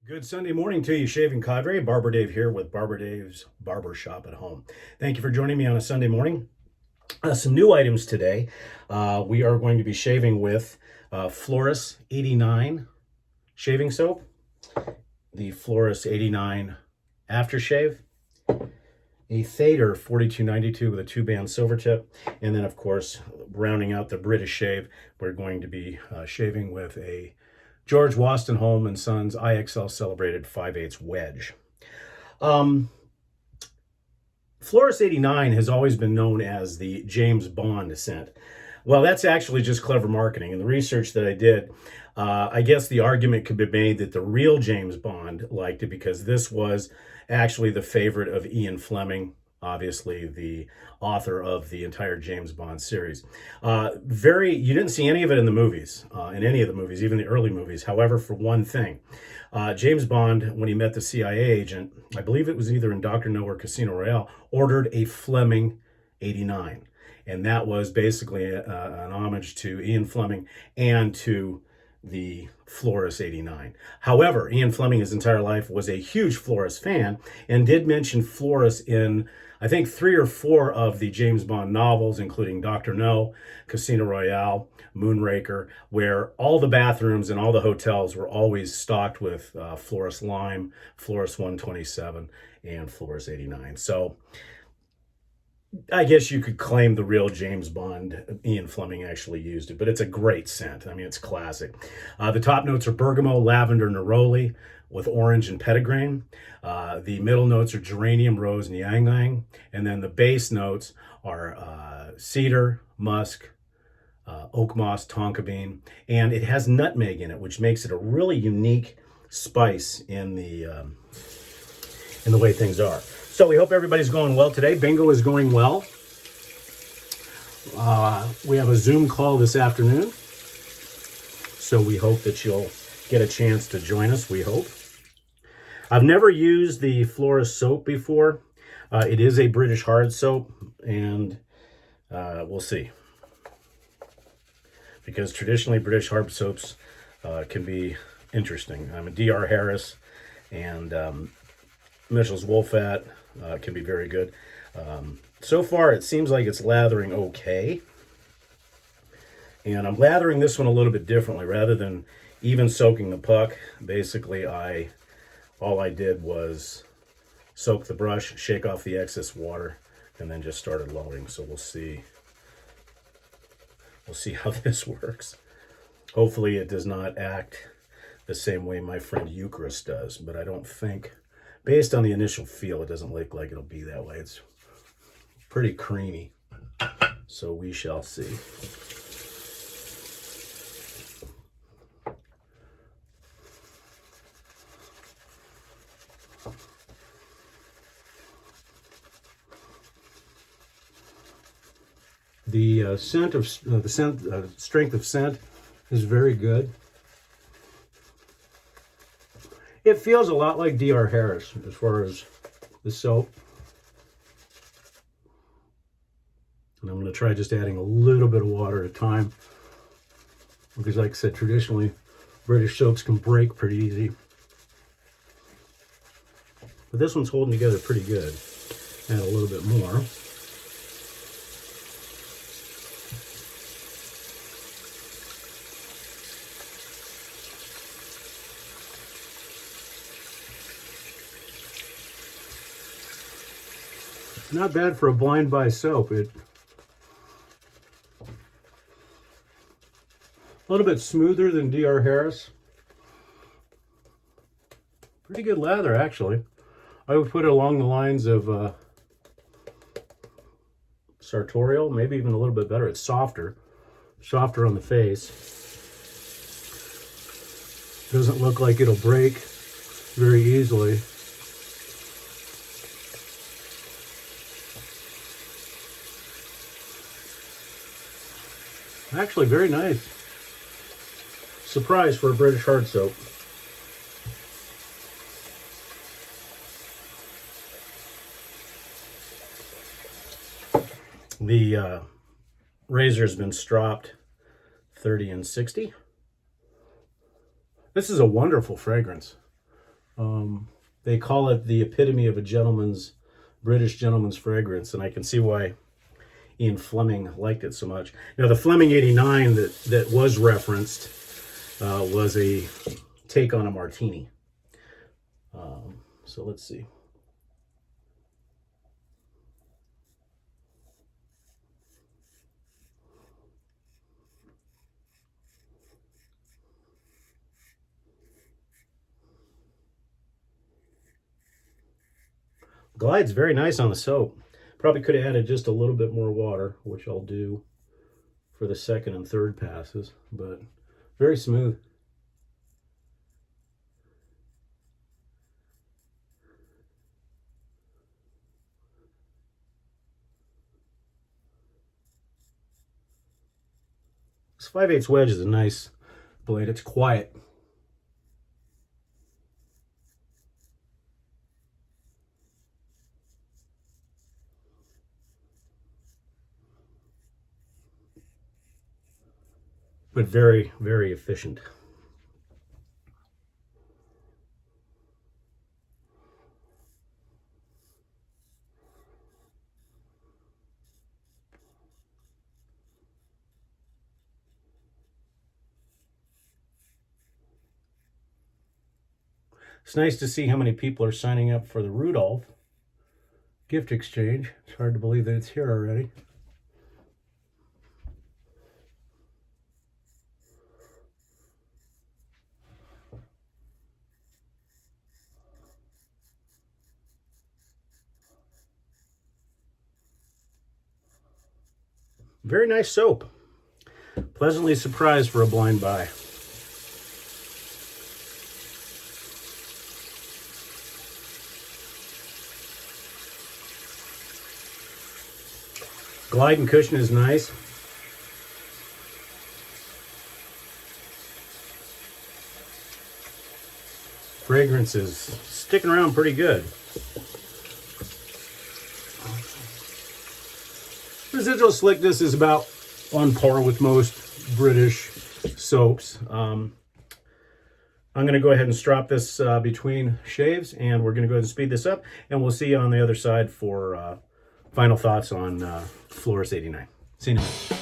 Good Sunday morning to you, Shaving Cadre. Barber Dave here with Barber Dave's Barber Shop at Home. Thank you for joining me on a Sunday morning. Some new items today. We are going to be shaving with Floris 89 shaving soap, the Floris 89 Aftershave, a Thader 4292 with a 2-band Silvertip, and then, of course, rounding out the British shave, we're going to be shaving with a Geo Wostenholm and Sons IXL Celebrated 5/8 Wedge. Floris 89 has always been known as the James Bond scent. Well, that's actually just clever marketing. In the research that I did, I guess the argument could be made that the real James Bond liked it because this was actually the favorite of Ian Fleming, obviously the author of the entire James Bond series. You didn't see any of it in the movies, in any of the movies, even the early movies. However, for one thing, James Bond, when he met the CIA agent, I believe it was either in Dr. No or Casino Royale, ordered a Fleming 89. And that was basically an homage to Ian Fleming and to the Floris 89. However, Ian Fleming his entire life was a huge Floris fan and did mention Floris in, I think, 3 or 4 of the James Bond novels, including Dr. No, Casino Royale, Moonraker, where all the bathrooms and all the hotels were always stocked with Floris Lime, Floris 127, and Floris 89. So I guess you could claim the real James Bond, Ian Fleming, actually used it, but it's a great scent. I mean, it's classic. The top notes are bergamot, lavender, neroli with orange and petitgrain. The middle notes are geranium, rose, and ylang ylang. And then the base notes are cedar, musk, oak moss, tonka bean, and it has nutmeg in it, which makes it a really unique spice in the way things are. So we hope everybody's going well today. Bingo is going well. We have a Zoom call this afternoon, so we hope that you'll get a chance to join us, we hope. I've never used the Floris soap before. It is a British hard soap, and we'll see. Because traditionally British hard soaps can be interesting. I'm a DR Harris and Mitchell's Wolfat can be very good. So far, it seems like it's lathering okay. And I'm lathering this one a little bit differently. Rather than even soaking the puck, basically all I did was soak the brush, shake off the excess water, and then just started loading. So we'll see. We'll see how this works. Hopefully it does not act the same way my friend Eucharist does, but I don't think, based on the initial feel, it doesn't look like it'll be that way. It's pretty creamy, so we shall see. The strength of scent is very good. It feels a lot like DR Harris as far as the soap. And I'm going to try just adding a little bit of water at a time, because like I said, traditionally British soaps can break pretty easy. But this one's holding together pretty good. Add a little bit more. Not bad for a blind buy soap. A little bit smoother than DR Harris. Pretty good lather, actually. I would put it along the lines of Sartorial, maybe even a little bit better. It's softer on the face. Doesn't look like it'll break very easily. Actually, very nice. Surprise for a British hard soap. The razor's been stropped 30 and 60. This is a wonderful fragrance. They call it the epitome of a British gentleman's fragrance, and I can see why Ian Fleming liked it so much. Now, the Fleming 89 that was referenced was a take on a martini. So let's see. Glides very nice on the soap. Probably could have added just a little bit more water, which I'll do for the second and third passes, but very smooth. This 5/8 wedge is a nice blade. It's quiet. But very, very efficient. It's nice to see how many people are signing up for the Rudolph gift exchange. It's hard to believe that it's here already. Very nice soap. Pleasantly surprised for a blind buy. Glide and cushion is nice. Fragrance is sticking around pretty good. Residual slickness is about on par with most British soaps. I'm going to go ahead and strop this between shaves, and we're going to go ahead and speed this up, and we'll see you on the other side for final thoughts on Floris 89. See you in a minute.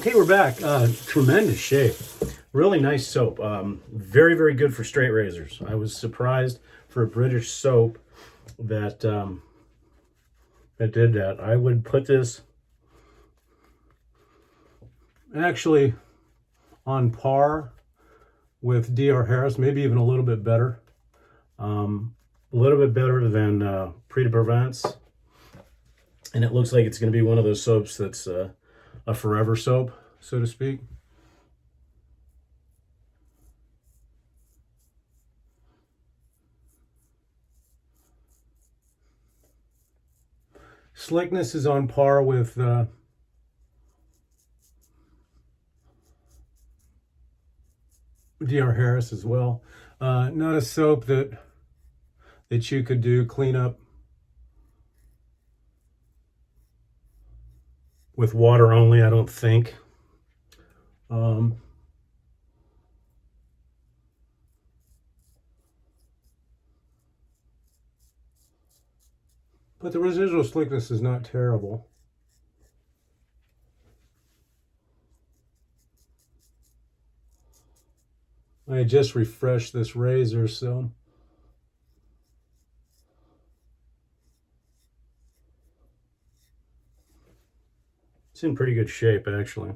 Okay, we're back. Tremendous shave. Really nice soap. Very, very good for straight razors. I was surprised for a British soap that that did that. I would put this actually on par with DR Harris, maybe even a little bit better. A little bit better than Prevents. And it looks like it's going to be one of those soaps that's a forever soap, so to speak. Slickness is on par with DR Harris as well. Not a soap that you could do cleanup with water only, I don't think. But the residual slickness is not terrible. I just refreshed this razor, so it's in pretty good shape, actually.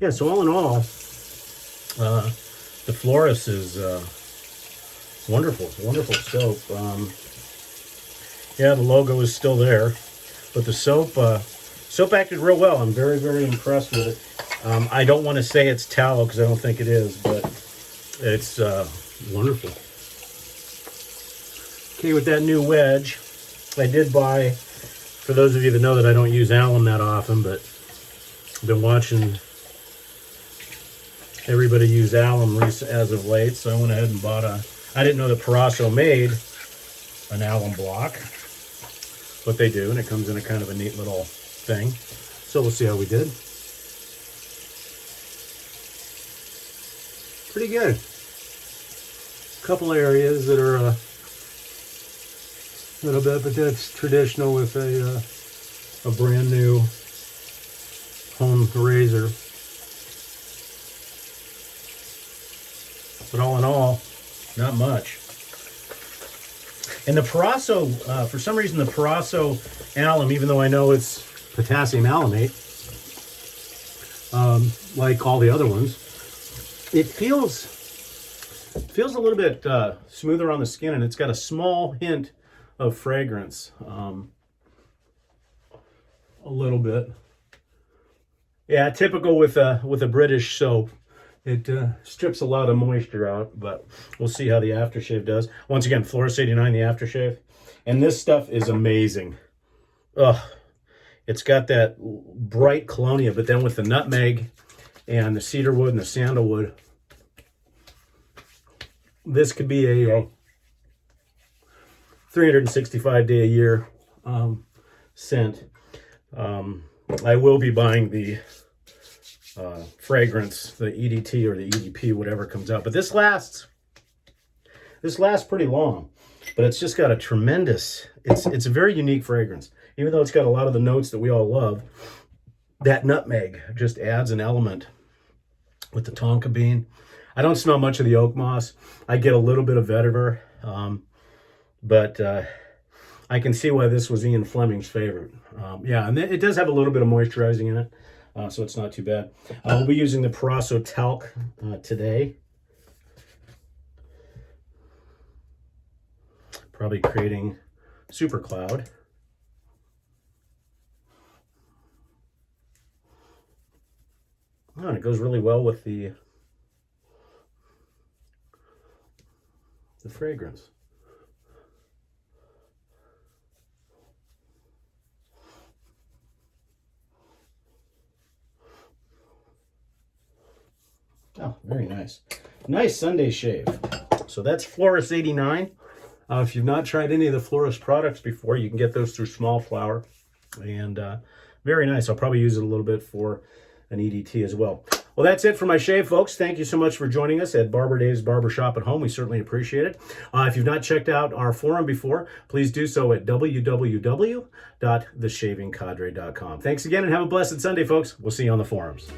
Yeah, so all in all, the Floris is wonderful, wonderful soap. Yeah, the logo is still there, but the soap acted real well. I'm very, very impressed with it. I don't want to say it's tallow because I don't think it is, but it's wonderful. Okay, with that new Wedge, I did buy, for those of you that know that I don't use alum that often, but I've been watching everybody use alum as of late, so I went ahead and bought I didn't know that Proraso made an alum block, but they do, and it comes in a kind of a neat little thing. So we'll see how we did. Pretty good. A couple areas that are a little bit, but that's traditional with a brand new home razor. But all in all, not much. And the Proraso, for some reason, the Proraso alum, even though I know it's potassium alumate, like all the other ones, it feels a little bit smoother on the skin, and it's got a small hint of fragrance, a little bit. Yeah, typical with a British soap. It strips a lot of moisture out, but we'll see how the aftershave does. Once again, Floris 89, the aftershave. And this stuff is amazing. Ugh. It's got that bright colonia, but then with the nutmeg and the cedarwood and the sandalwood, this could be a 365-day-a-year scent. I will be buying the fragrance, the EDT or the EDP, whatever comes out. But this lasts pretty long. But it's just got a tremendous, it's a very unique fragrance. Even though it's got a lot of the notes that we all love, that nutmeg just adds an element with the tonka bean. I don't smell much of the oak moss. I get a little bit of vetiver, but I can see why this was Ian Fleming's favorite. Yeah, and it does have a little bit of moisturizing in it. So it's not too bad. We'll be using the Proraso Talc today. Probably creating super cloud. Oh, and it goes really well with the fragrance. Oh, very nice. Nice Sunday shave. So that's Floris 89. If you've not tried any of the Floris products before, you can get those through Small Flower. And very nice. I'll probably use it a little bit for an EDT as well. Well, that's it for my shave, folks. Thank you so much for joining us at Barber Dave's Barbershop at Home. We certainly appreciate it. If you've not checked out our forum before, please do so at www.theshavingcadre.com. Thanks again and have a blessed Sunday, folks. We'll see you on the forums.